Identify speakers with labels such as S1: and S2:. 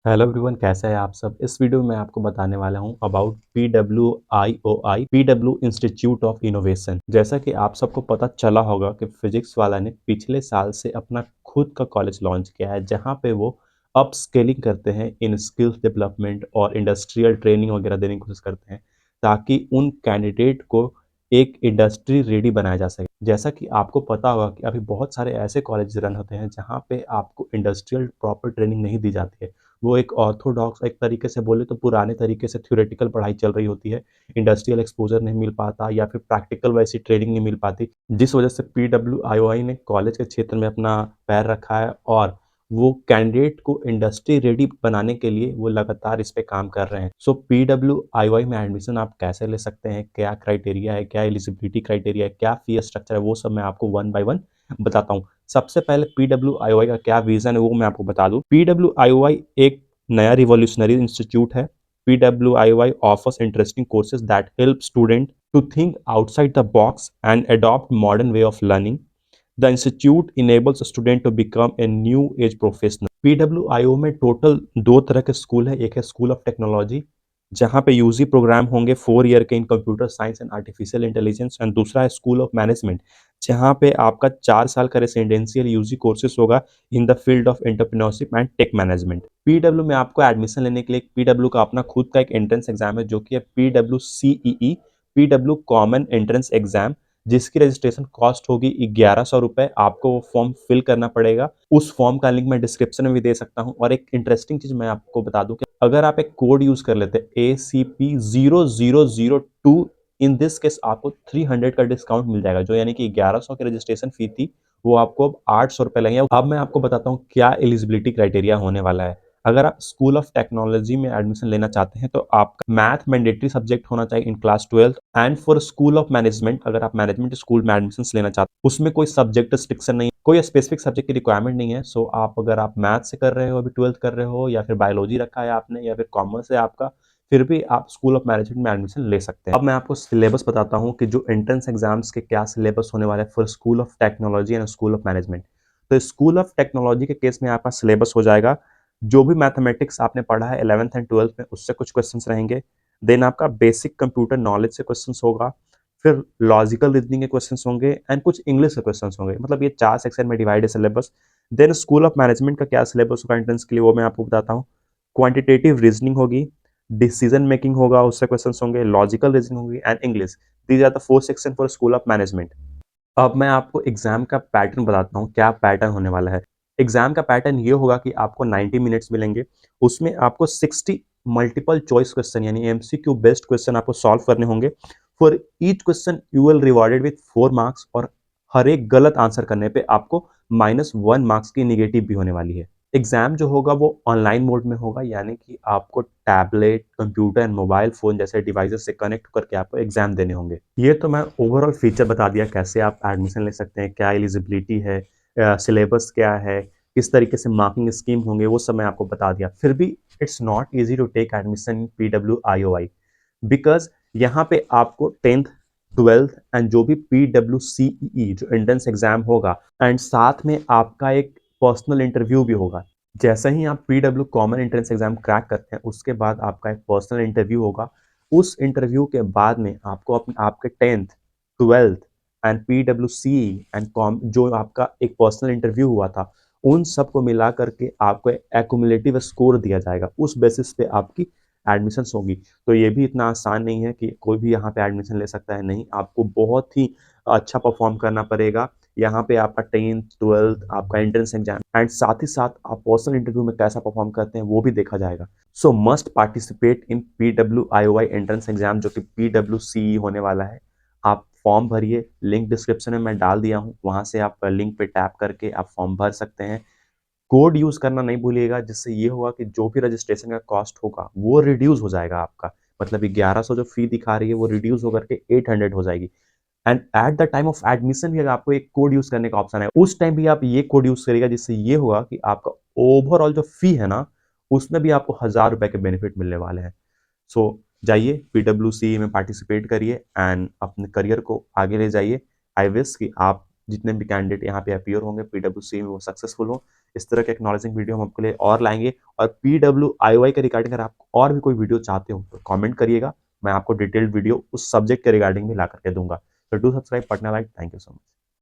S1: Hello everyone, कैसे हैं आप सब। इस वीडियो में मैं आपको बताने वाला हूं about PW institute of innovation. जैसा कि आप सबको पता चला होगा कि फिजिक्स वाला ने पिछले साल से अपना खुद का कॉलेज लॉन्च किया है, जहां पे वो अप स्केलिंग करते हैं इन स्किल्स डेवलपमेंट और इंडस्ट्रियल ट्रेनिंग वगैरह देने की कोशिश करते हैं, ताकि उन कैंडिडेट को एक इंडस्ट्री रेडी बनाया जा सके। जैसा कि आपको पता होगा कि अभी बहुत सारे ऐसे कॉलेज रन होते हैं जहाँ पे आपको इंडस्ट्रियल प्रॉपर ट्रेनिंग नहीं दी जाती है। वो एक ऑर्थोडॉक्स, एक तरीके से बोले तो पुराने तरीके से थ्योरेटिकल पढ़ाई चल रही होती है। इंडस्ट्रियल एक्सपोज़र नहीं मिल पाता या फिर प्रैक्टिकल वैसी ट्रेनिंग नहीं मिल पाती, जिस वजह से पीडब्ल्यूआईओआई ने कॉलेज के क्षेत्र में अपना पैर रखा है और वो कैंडिडेट को इंडस्ट्री रेडी बनाने के लिए वो लगातार इस पे काम कर रहे हैं। सो पीडब्ल्यूआईओआई में एडमिशन आप कैसे ले सकते हैं, क्या क्राइटेरिया है, क्या एलिजिबिलिटी क्राइटेरिया है, क्या फी स्ट्रक्चर है, वो सब मैं आपको वन बाय वन बताता हूँ। सबसे पहले पीडब्ल्यूआईओआई का क्या विजन है वो मैं आपको बता दूं। पीडब्ल्यूआईओआई एक नया रिवॉल्यूशनरी इंस्टीट्यूट है। PWIOI offers interesting courses that help student to think outside the box and adopt modern way of learning. The institute enables student to become a new age professional. PWIO में total दो तरह के school है। एक है school of technology, जहाँ पे UG programme होंगे 4 ईयर के इन computer science and artificial intelligence, and दूसरा है स्कूल ऑफ मैनेजमेंट, जहाँ पे आपका 4 साल का रेसिडेंशियल यूजी कोर्सेज होगा in the field of entrepreneurship and tech management. PW में आपको एडमिशन लेने के लिए पीडब्ल्यू का अपना खुद का एक एंट्रेंस एग्जाम है, जो कि है PW CEE, PW common entrance exam, जिसकी रजिस्ट्रेशन कॉस्ट होगी 1100 रुपए। आपको वो फॉर्म फिल करना पड़ेगा। उस फॉर्म का लिंक मैं डिस्क्रिप्शन में भी दे सकता हूँ। और एक इंटरेस्टिंग चीज मैं आपको बता दूं कि अगर आप एक कोड यूज कर लेते हैं ACP0002, इन दिस केस आपको 300 का डिस्काउंट मिल जाएगा, जो यानी कि 1100 की रजिस्ट्रेशन फी थी, वो आपको अब 800 रुपये लगेंगे। अब मैं आपको बताता हूँ क्या एलिजिबिलिटी क्राइटेरिया होने वाला है। अगर आप स्कूल ऑफ टेक्नोलॉजी में एडमिशन लेना चाहते हैं तो आपका मैथ मैंडेटरी सब्जेक्ट होना चाहिए in class 12th। And for school of management, अगर आप मैनेजमेंट स्कूल में एडमिशन लेना चाहते हैं, उसमें कोई सब्जेक्ट रिस्ट्रिक्शन नहीं, कोई स्पेसिफिक सब्जेक्ट की रिक्वायरमेंट नहीं है। सो आप अगर आप मैथ से कर रहे हो, अभी 12th कर रहे हो, या फिर बायोलॉजी रखा है आपने, या फिर कॉमर्स है आपका, फिर भी आप स्कूल ऑफ मैनेजमेंट में एडमिशन ले सकते हैं। अब मैं आपको सिलेबस बताता हूँ कि जो एंट्रेंस एग्जाम्स के क्या सिलेबस होने वाला है for school of technology and school of management. तो स्कूल ऑफ टेक्नोलॉजी के केस में आपका सिलेबस हो जाएगा, जो भी मैथमेटिक्स आपने पढ़ा है 11th एंड 12th में, उससे कुछ क्वेश्चंस रहेंगे। देन आपका बेसिक कंप्यूटर नॉलेज से क्वेश्चंस होगा, फिर लॉजिकल रीजनिंग के क्वेश्चंस होंगे, एंड कुछ इंग्लिश के क्वेश्चंस होंगे। मतलब ये 4 सेक्शन में डिवाइड है syllabus. Then school of management का क्या सिलेबस होगा एंट्रेंस के लिए, वो मैं आपको बताता हूँ। क्वांटिटेटिव रीजनिंग होगी, डिसीजन मेकिंग होगा, उससे क्वेश्चंस होंगे, लॉजिकल रीजनिंग होगी, and English. These are the 4 section for school of management. अब मैं आपको एग्जाम का पैटर्न बताता हूँ, क्या पैटर्न होने वाला है। एग्जाम का पैटर्न ये होगा कि आपको 90 मिनट्स मिलेंगे। उसमें आपको 60 मल्टीपल चॉइस क्वेश्चन यानी एमसीक्यू बेस्ड क्वेश्चन आपको सॉल्व करने होंगे। For each question you will rewarded with 4 marks, और हर एक गलत आंसर करने पे आपको -1 मार्क्स की निगेटिव भी होने वाली है। एग्जाम जो होगा वो ऑनलाइन मोड में होगा, यानी कि आपको tablet, computer and mobile phone जैसे डिवाइसेस से कनेक्ट करके आपको एग्जाम देने होंगे। ये तो मैं ओवरऑल फीचर बता दिया, कैसे आप एडमिशन ले सकते हैं, क्या एलिजिबिलिटी है, सिलेबस क्या है, किस तरीके से मार्किंग स्कीम होंगे, वो सब मैं आपको बता दिया। फिर भी it's not easy to take admission in PWIOI, because यहाँ पे आपको 10th 12th एंड जो भी पीडब्ल्यूसीई जो एंट्रेंस एग्जाम होगा, एंड साथ में आपका एक पर्सनल इंटरव्यू भी होगा। जैसे ही आप PW common entrance exam crack करते हैं, उसके बाद आपका एक पर्सनल इंटरव्यू होगा। उस इंटरव्यू के बाद में आपको अपने आपके 10th 12th and पीडब्ल्यूसी and com जो आपका एक पर्सनल इंटरव्यू हुआ था, उन सबको मिला करके आपको एक्यूमुलेटिव स्कोर दिया जाएगा। उस बेसिस पे आपकी एडमिशन होगी। तो ये भी इतना आसान नहीं है कि कोई भी यहाँ पे एडमिशन ले सकता है, नहीं, आपको बहुत ही अच्छा परफॉर्म करना पड़ेगा। यहाँ पे आपका 10th 12th आपका एंट्रेंस एग्जाम, एंड साथ ही साथ आप पर्सनल इंटरव्यू में कैसा परफॉर्म करते हैं वो भी देखा जाएगा। So must participate in PWIOI entrance exam, जो कि पीडब्ल्यूसीई होने वाला है। आप फॉर्म भरिए, लिंक डिस्क्रिप्शन में मैं डाल दिया हूँ, वहां से आप लिंक पे टैप करके आप फॉर्म भर सकते हैं। कोड यूज करना नहीं भूलिएगा, जिससे ये होगा कि जो भी रजिस्ट्रेशन का कॉस्ट होगा वो रिड्यूस हो जाएगा आपका। मतलब 1100 जो फी दिखा रही है वो रिड्यूस होकर के 800 हो जाएगी। And at the time of admission भी अगर आपको एक कोड यूज करने का ऑप्शन है, उस टाइम भी आप ये कोड यूज करिएगा, जिससे ये होगा कि आपका ओवरऑल जो फी है ना, उसमें भी आपको 1000 रुपए के बेनिफिट मिलने वाले हैं। सो जाइए पीडब्ल्यूसी में पार्टिसिपेट करिए एंड अपने करियर को आगे ले जाइए। आई विश कि आप जितने भी कैंडिडेट यहाँ पे अपीयर होंगे पीडब्ल्यूसी में वो सक्सेसफुल हो। इस तरह के एक्नॉलेजिंग वीडियो हम आपके लिए और लाएंगे। और PWIY के रिगार्डिंग अगर आप और भी कोई वीडियो चाहते हो तो कमेंट करिएगा, मैं आपको डिटेल्ड वीडियो उस सब्जेक्ट के रिगार्डिंग भी ला करके दूंगा। तो do subscribe Patna light. Thank you so much.